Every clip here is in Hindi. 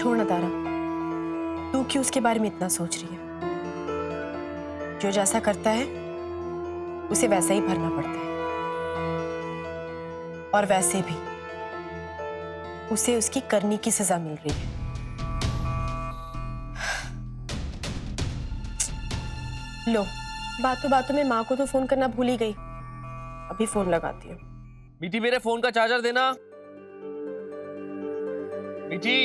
छोड़ ना तारा, तू क्यों उसके बारे में इतना सोच रही है? जो जैसा करता है उसे वैसा ही भरना पड़ता है, और वैसे भी उसे उसकी करनी की सजा मिल रही है। लो, बातों बातों में माँ को तो फोन करना भूल ही गई। अभी फोन लगाती हूँ। मीठी, मेरे फोन का चार्जर देना। मीठी,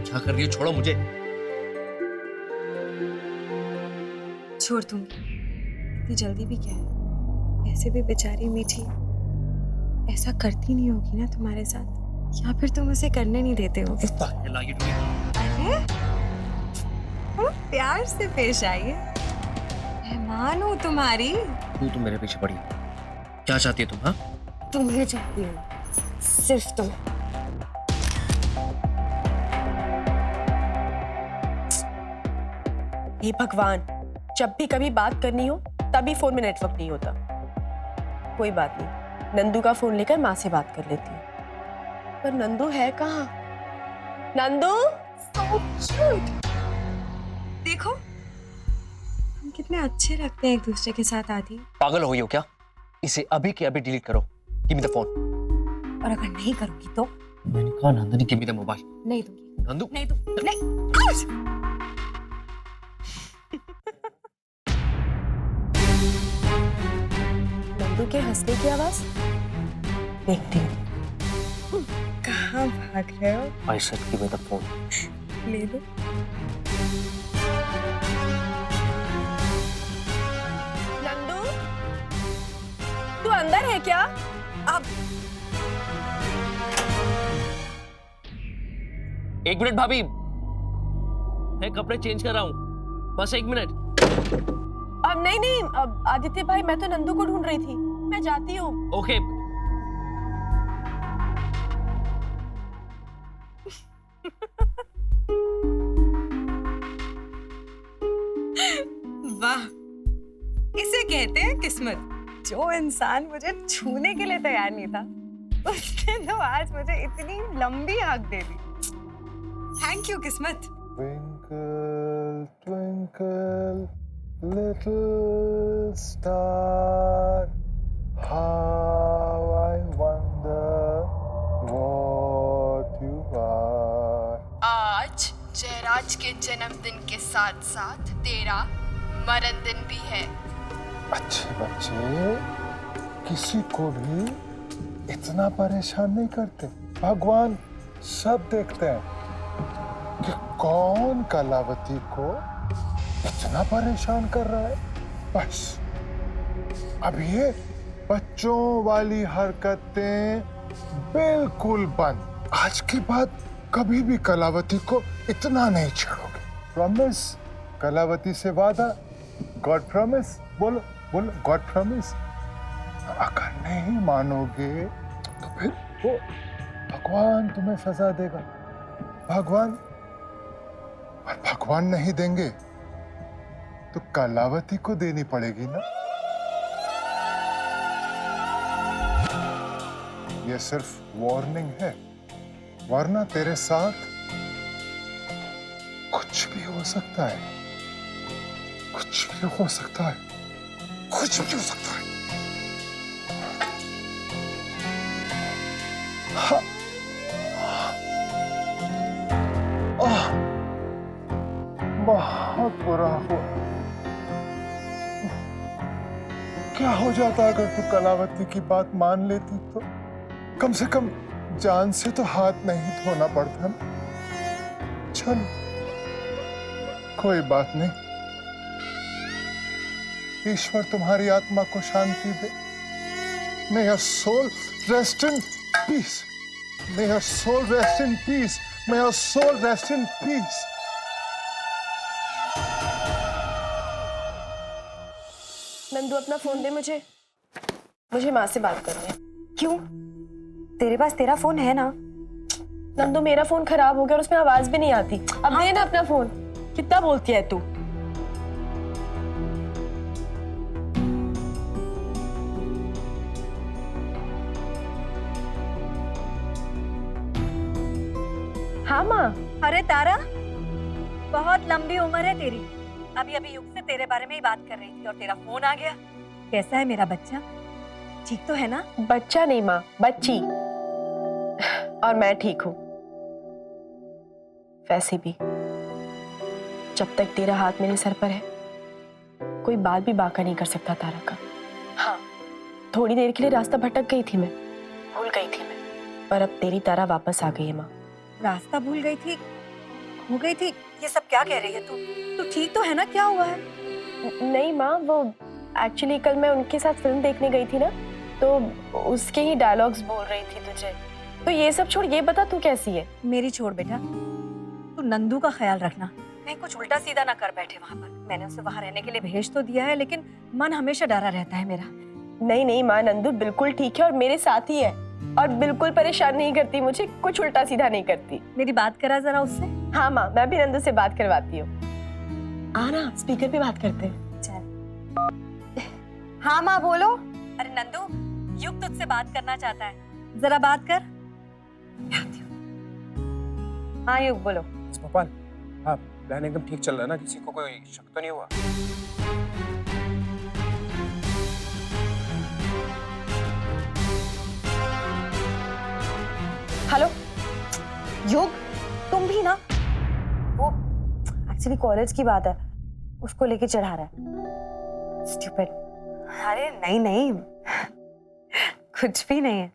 क्या कर रही हो? छोड़ो मुझे। छोड़ दूंगी, इतनी जल्दी भी क्या है? वैसे भी बेचारी मीठी ऐसा करती नहीं होगी ना तुम्हारे साथ, या फिर तुम उसे करने नहीं देते हो? अरे प्यार से पेश आइए, मेहमान हूँ तुम्हारी। तू मेरे पीछे पड़ी, क्या चाहती है तुम? हाँ, तुम्हें चाहती हूँ, सिर्फ तुम। हे भगवान, जब भी कभी बात करनी हो तभी फोन में नेटवर्क नहीं होता। कोई बात नहीं, नंदू का फोन लेकर माँ से बात कर लेती हूँ। पर नंदू है कहाँ? Nandu, So cute। देखो हम कितने अच्छे लगते हैं एक दूसरे के साथ। आदि, पागल हो गई हो क्या? इसे अभी के अभी डिलीट करो। Give me the phone. और अगर नहीं करूंगी तो? मैंने कहा Nandini, give me the mobile. नहीं दूंगी। नंदू, नहीं दूंगी, नहीं। नंदू के हंसने की आवाज देखती हूँ। कहाँ भाग रहे हो? I said give me the phone. ले लो। नंदू, तू अंदर है क्या? अब एक मिनट भाभी, मैं कपड़े चेंज कर रहा हूँ, बस एक मिनट। अब नहीं नहीं, अब आदित्य भाई, मैं तो नंदू को ढूंढ रही थी। मैं जाती हूँ। ओके। वाह, इसे कहते हैं किस्मत। जो इंसान मुझे छूने के लिए तैयार नहीं था, उसने तो आज मुझे इतनी लंबी हक दे दी। थैंक यू किस्मत। Twinkle, twinkle, little star, how I wonder what you are. आज जयराज के जन्मदिन के साथ साथ तेरा मरण दिन भी है। अच्छे बच्चे किसी को भी इतना परेशान नहीं करते। भगवान सब देखते हैं कि कौन कलावती को इतना परेशान कर रहा है। बस अब ये बच्चों वाली हरकतें बिल्कुल बंद। आज के बाद कभी भी कलावती को इतना नहीं छेड़ोगे। प्रॉमिस? कलावती से वादा? God promise? बोलो बोलो, गॉड प्रॉमिस। अगर नहीं मानोगे तो फिर वो भगवान तुम्हें सजा देगा। भगवान, और भगवान नहीं देंगे तो कलावती को देनी पड़ेगी ना। ये सिर्फ वार्निंग है, वरना तेरे साथ कुछ भी हो सकता है। कुछ भी हो सकता है, कुछ भी हो सकता है। हाँ। बहुत बुरा हुआ। क्या हो जाता अगर तू कलावती की बात मान लेती तो? कम से कम जान से तो हाथ नहीं धोना पड़ता ना। चल, कोई बात नहीं। ईश्वर तुम्हारी आत्मा को शांति दे। May your soul rest in peace. May your soul rest in peace. May your soul rest in peace. Nandu, अपना फोन दे मुझे। मुझे माँ से बात करनी है। क्यों? तेरे पास तेरा फोन है ना? नंदू, मेरा फोन खराब हो गया और उसमें आवाज भी नहीं आती। अब दे ना अपना फोन। कितना बोलती है तू? हाँ माँ। अरे तारा, बहुत लंबी उम्र है तेरी। अभी अभी युग से तेरे बारे में ही बात कर रही थी और तेरा फोन आ गया। कैसा है मेरा बच्चा? ठीक तो है ना? बच्चा नहीं माँ, बच्ची। और मैं ठीक हूँ। वैसे भी जब तक तेरा हाथ मेरे सर पर है, कोई बाल भी बांका नहीं कर सकता तारा का। हाँ, थोड़ी देर के लिए रास्ता भटक गई थी मैं, भूल गई थी मैं, पर अब तेरी तारा वापस आ गई है माँ। रास्ता भूल गई थी, खो गई थी, ये सब क्या कह रही है तू? तू ठीक तो है ना? क्या हुआ है? नहीं माँ, वो एक्चुअली कल मैं उनके साथ फिल्म देखने गई थी ना, तो उसके ही डायलॉग्स बोल रही थी तुझे। तो ये सब छोड़, ये बता तू कैसी है? मेरी छोड़ बेटा, तू नंदू का ख्याल रखना, कहीं कुछ उल्टा सीधा ना कर बैठे वहां पर। मैंने उसे वहां रहने के लिए भेज तो दिया है, लेकिन मन हमेशा डरा रहता है मेरा। नहीं नहीं माँ, नंदू बिल्कुल ठीक है और मेरे साथ ही है, और बिल्कुल परेशान नहीं करती मुझे, कुछ उल्टा सीधा नहीं करती। मेरी बात करा जरा उससे। हाँ माँ, मैं भी नंदू से बात करवाती हूँ। आना, स्पीकर पे बात करते हैं। चल। हाँ माँ बोलो। अरे नंदू, युग तुझसे बात करना चाहता है, जरा बात कर। हाँ युग बोलो। भोपाल, हाँ प्लान एकदम ठीक चल रहा है ना? किसी को कोई शक तो नहीं हुआ? हेलो योग, तुम भी ना? वो एक्चुअली कॉलेज की बात है, उसको लेके चढ़ा रहा है। स्टूपिड। अरे नहीं नहीं, कुछ भी नहीं है,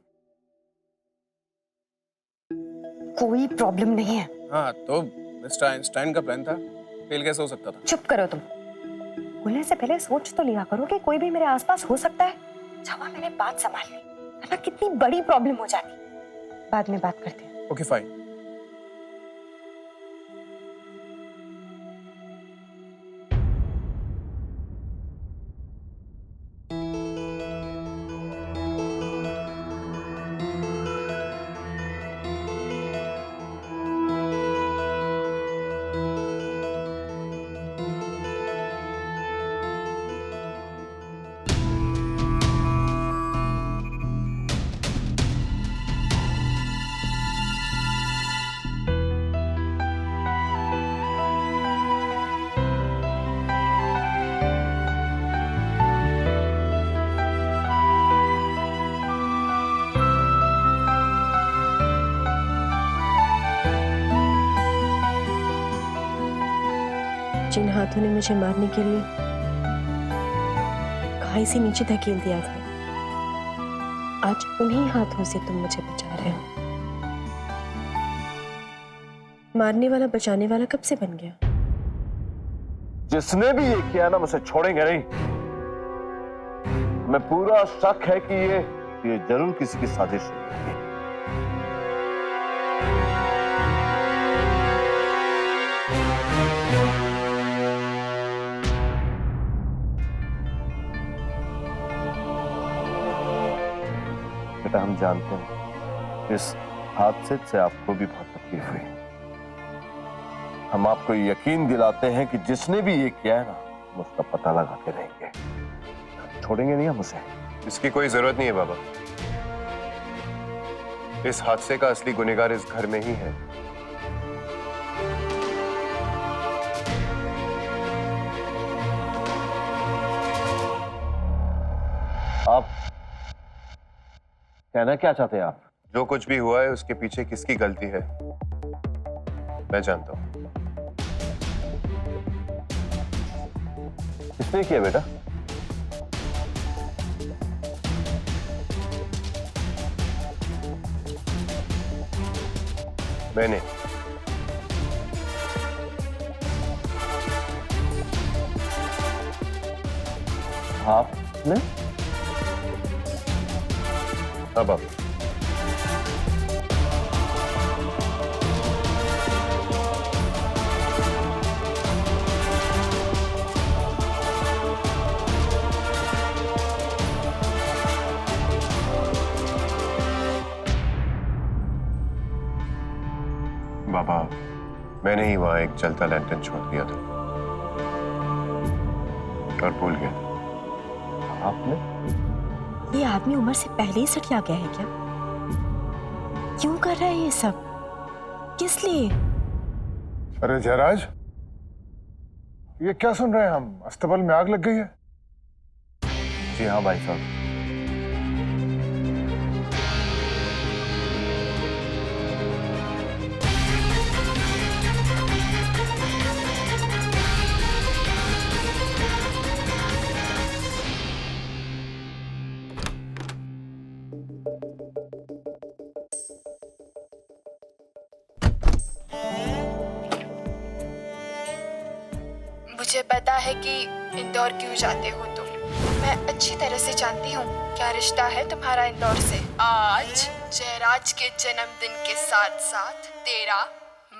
कोई प्रॉब्लम नहीं है। हाँ तो मिस्टर आइंस्टाइन का प्लान था, फेल कैसे हो सकता था? चुप करो तुम। बोलने से पहले सोच तो लिया करो कि कोई भी मेरे आसपास हो सकता है। जब मैंने बात संभाल ली, वरना कितनी बड़ी प्रॉब्लम हो जाती। बाद में बात करते हैं। Okay fine. जिन हाथों ने मुझे मारने के लिए खाई से नीचे धकेल दिया था, आज उन्हीं हाथों से तुम मुझे बचा रहे हो। मारने वाला बचाने वाला कब से बन गया? जिसने भी ये किया ना, मुझे छोड़ेंगे नहीं। मैं पूरा शक है कि ये जरूर किसी की साजिश है। बेटा, हम जानते हैं इस हादसे से आपको भी बहुत तकलीफ हुई। हम आपको यकीन दिलाते हैं कि जिसने भी ये किया है ना, हम उसका पता लगा के रहेंगे। छोड़ेंगे नहीं हम उसे। इसकी कोई जरूरत नहीं है बाबा। इस हादसे का असली गुनहगार इस घर में ही है। आप कहना क्या चाहते हैं आप? जो कुछ भी हुआ है उसके पीछे किसकी गलती है मैं जानता हूं। किसने किया बेटा? मैंने। आपने? अब आप बाबा, मैंने ही वहां एक जलता लैंटर्न छोड़ दिया था और भूल गया। आपने? ये आदमी उम्र से पहले ही सठिया गया है क्या? क्यों कर रहा है ये सब? किस लिए? अरे जयराज, ये क्या सुन रहे हैं हम? अस्तबल में आग लग गई है। जी हाँ भाई साहब। मुझे पता है कि इंदौर क्यों जाते हो तुम। मैं अच्छी तरह से जानती हूँ क्या रिश्ता है तुम्हारा इंदौर से। आज जयराज के जन्मदिन के साथ साथ तेरा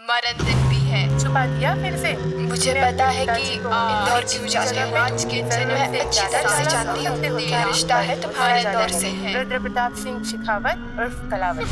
मरण दिन भी है। छुपा दिया फिर से? मुझे पता है कि इंदौर क्यों जाते हो। आज के जन्म मैं अच्छी तरह से जानती हूँ क्या रिश्ता है तुम्हारा इंदौर से है। रुद्र प्रताप सिंह शेखावत उर्फ कलावत।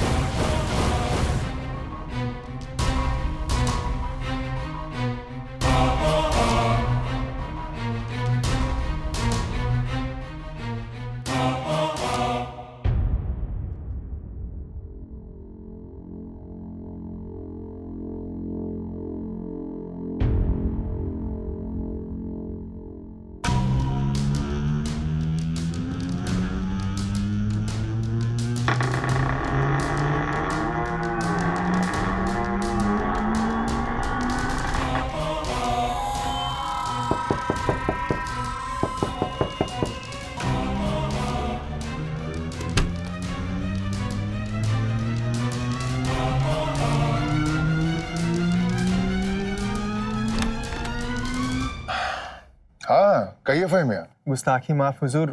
हाँ कहिए फहमिया। गुस्ताखी माफ हुजूर,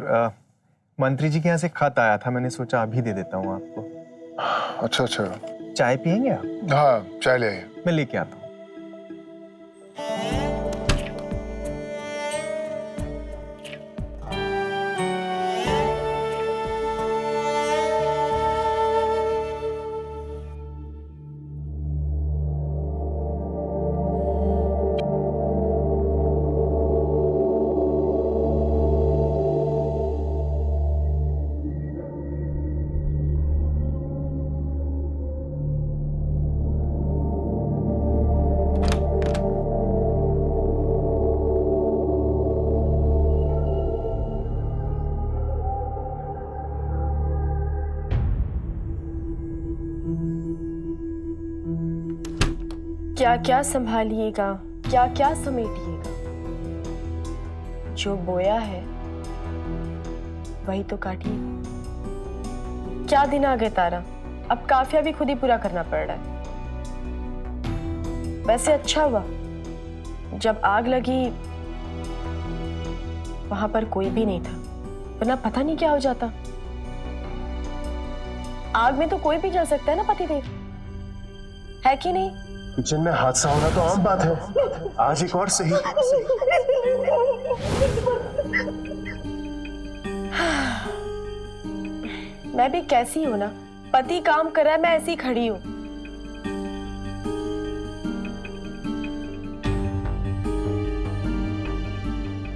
मंत्री जी के यहाँ से खत आया था, मैंने सोचा अभी दे देता हूँ आपको। अच्छा अच्छा। चाय पियेंगे आप? हाँ चाय ले आइए। मैं लेके आता हूँ। क्या क्या संभालिएगा, क्या क्या समेटिएगा। जो बोया है वही तो काटिए। क्या दिन आ गए तारा, अब काफिया भी खुद ही पूरा करना पड़ रहा है। वैसे अच्छा हुआ जब आग लगी वहां पर कोई भी नहीं था, वरना पता नहीं क्या हो जाता। आग में तो कोई भी जल सकता है ना पतिदेव, है कि नहीं? किचन में हादसा होना तो आम बात है, आज एक और सही। मैं भी कैसी हूं ना, पति काम कर रहा है, मैं ऐसी खड़ी हूं।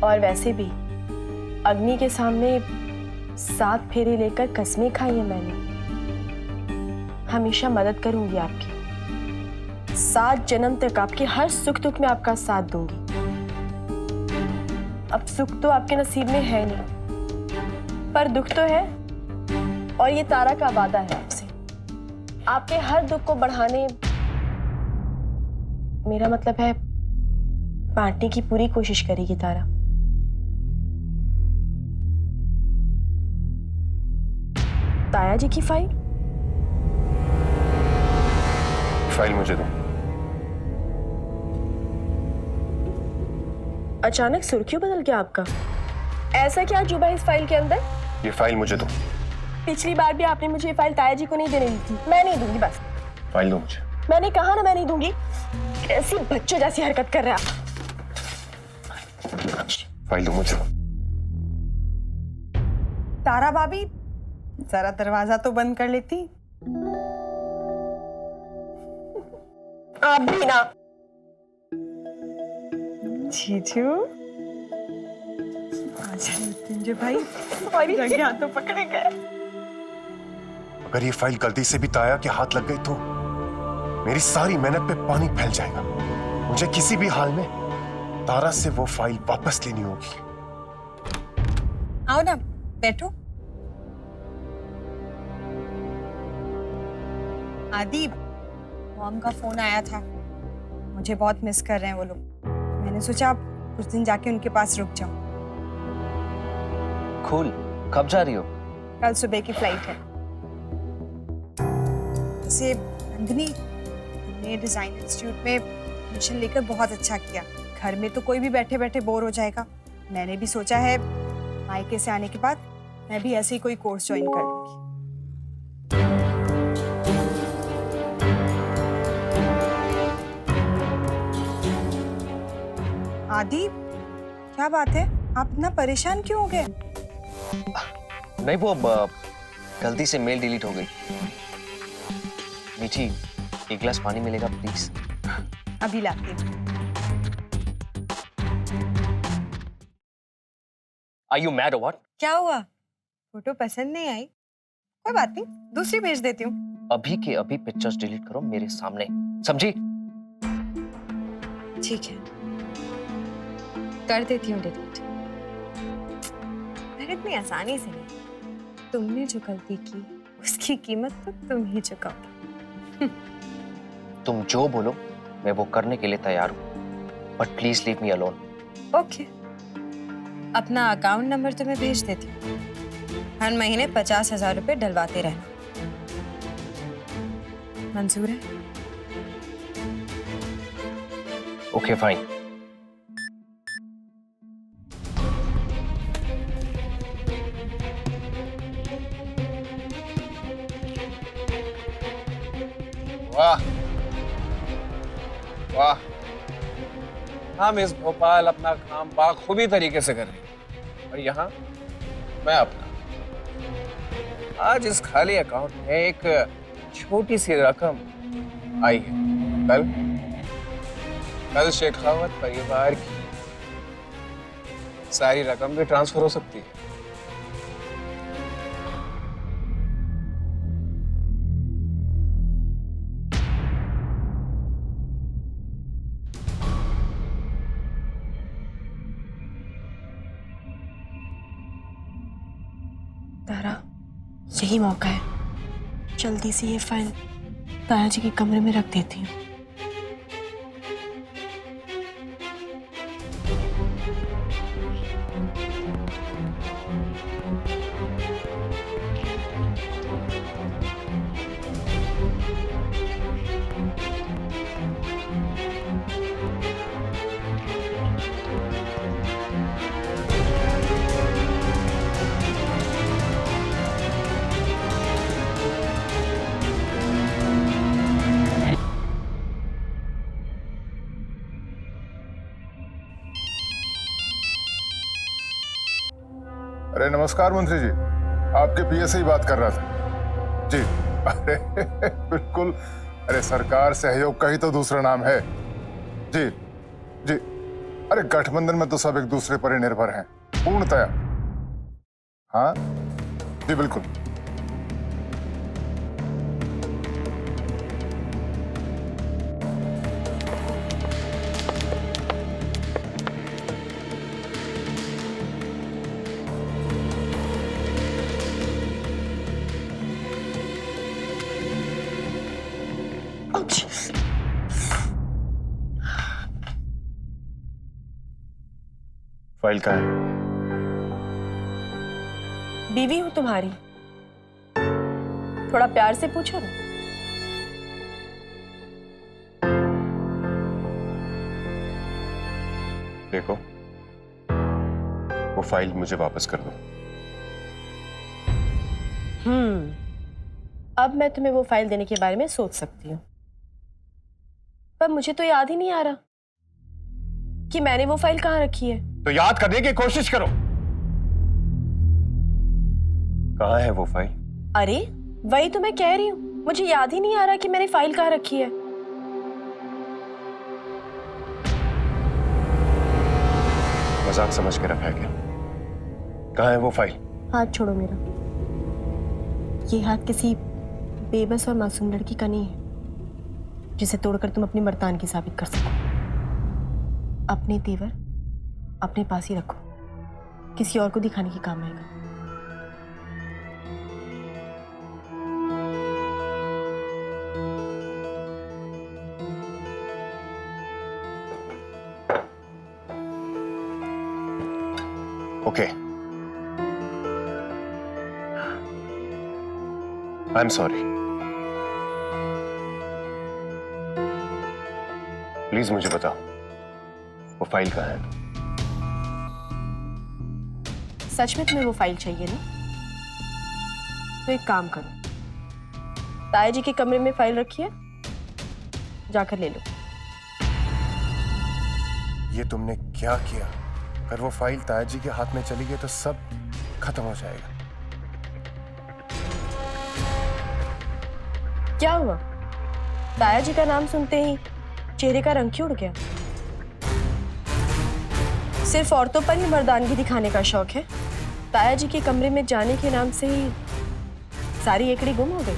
और वैसे भी अग्नि के सामने 7 फेरे लेकर कसमें खाई है मैंने। हमेशा मदद करूंगी आपकी, 7 जन्म तक आपके हर सुख दुख में आपका साथ दूंगी। अब सुख तो आपके नसीब में है नहीं, पर दुख तो है, और ये तारा का वादा है आपसे। आपके हर दुख को बढ़ाने, मेरा मतलब है बांटने की पूरी कोशिश करेगी तारा। ताया जी की फाइल? फाइल मुझे दो। अचानक सुर्खियों बदल गया आपका? ऐसा क्या जुबा इस फाइल के अंदर? ये फाइल मुझे दो। पिछली बार भी आपने मुझे ये फाइल ताया जी को नहीं देने दी थी। मैं नहीं दूंगी, बस। फाइल दो मुझे। मैंने कहा ना मैं नहीं दूंगी। कैसी बच्चों जैसी हरकत कर रहे हैं आप। फाइल दो मुझे। तारा भाभी जरा दरवाजा तो बंद कर लेती। आप भी ना। जीजू आजा भाई, हाथ तो पकड़े गए। अगर ये फाइल गलती से भी ताया के हाथ लग गई तो मेरी सारी मेहनत पे पानी फैल जाएगा। मुझे किसी भी हाल में तारा से वो फाइल वापस लेनी होगी। आओ ना, बैठो। आदि, मॉम का फोन आया था, मुझे बहुत मिस कर रहे हैं वो लोग। मैंने सोचा आप कुछ दिन जाके उनके पास रुक जाऊं। कूल। कब जा रही हो? कल सुबह की फ्लाइट है। वैसे नंदिनी, तुमने डिजाइन इंस्टीट्यूट में एडमिशन लेकर बहुत अच्छा किया। घर में तो कोई भी बैठे बैठे बोर हो जाएगा। मैंने भी सोचा है मायके से आने के बाद मैं भी ऐसे ही कोई कोर्स ज्वाइन कर लूंगी। आदि, क्या बात है? आप इतना परेशान क्यों हो गए? नहीं, वो गलती से मेल डिलीट हो गई। मीठी, एक गिलास पानी मिलेगा प्लीज? अभी लाती हूँ। Are you mad or what? क्या हुआ? फोटो पसंद नहीं आई? कोई बात नहीं, दूसरी भेज देती हूँ। अभी के अभी पिक्चर्स डिलीट करो मेरे सामने, समझी? ठीक है, कर देती हूँ डिलीट। पर इतनी आसानी से नहीं। तुमने जो गलती की उसकी कीमत तो तुम ही चुकाओगे। तुम जो बोलो मैं वो करने के लिए तैयार हूँ, but please leave me alone. Okay, अपना अकाउंट नंबर तुम्हें भेज देती हूँ। हर महीने 50,000 रुपए डलवाते रहना। मंजूर है? Okay fine. वाह वाह, हम इस भोपाल अपना काम बाखूबी तरीके से कर रहे हैं, और यहाँ मैं अपना। आज इस खाली अकाउंट में एक छोटी सी रकम आई है। कल शेखावत परिवार की सारी रकम भी ट्रांसफर हो सकती है। तारा, यही मौका है, जल्दी से ये फाइल तारा जी के कमरे में रख देती हूँ। अरे नमस्कार मंत्री जी, आपके पीए से ही बात कर रहा था जी। अरे बिल्कुल, अरे सरकार सहयोग का ही तो दूसरा नाम है जी। जी, अरे गठबंधन में तो सब एक दूसरे पर ही निर्भर हैं, पूर्णतया। हाँ जी बिल्कुल। फाइल कहाँ है? बीवी हूँ तुम्हारी, थोड़ा प्यार से पूछो ना। देखो, वो फाइल मुझे वापस कर दो। अब मैं तुम्हें वो फाइल देने के बारे में सोच सकती हूँ, पर मुझे तो याद ही नहीं आ रहा कि मैंने वो फाइल कहाँ रखी है। तो याद करने की कोशिश करो। कहाँ है वो फाइल? अरे वही तो मैं कह रही हूँ, मुझे याद ही नहीं आ रहा कि मैंने फाइल कहाँ रखी है। मजाक समझ के रखा है क्या? कहाँ है वो फाइल? हाथ छोड़ो मेरा, ये हाथ किसी बेबस और मासूम लड़की का नहीं है। जिसे तोड़कर तुम अपनी मर्दानगी साबित कर सको। अपने तेवर अपने पास ही रखो, किसी और को दिखाने की काम आएगा। Okay, I am sorry. Please मुझे बताओ वो फाइल कहाँ है? सच में तुम्हें वो फाइल चाहिए ना? तो एक काम करो, ताया जी के कमरे में फाइल रखी है, जाकर ले लो। ये तुमने क्या किया? अगर वो फाइल ताया जी के हाथ में चली गई तो सब खत्म हो जाएगा। क्या हुआ? ताया जी का नाम सुनते ही चेहरे का रंग क्यों उड़ गया? सिर्फ औरतों पर ही मर्दानगी दिखाने का शौक है? ताया जी के कमरे में जाने के नाम से ही सारी एकड़ी गुम हो गई।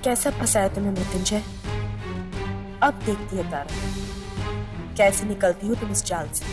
कैसा फंसाया तुम्हें मृत्युंजय? अब देखती है तारा कैसे निकलती हो तुम इस जाल से।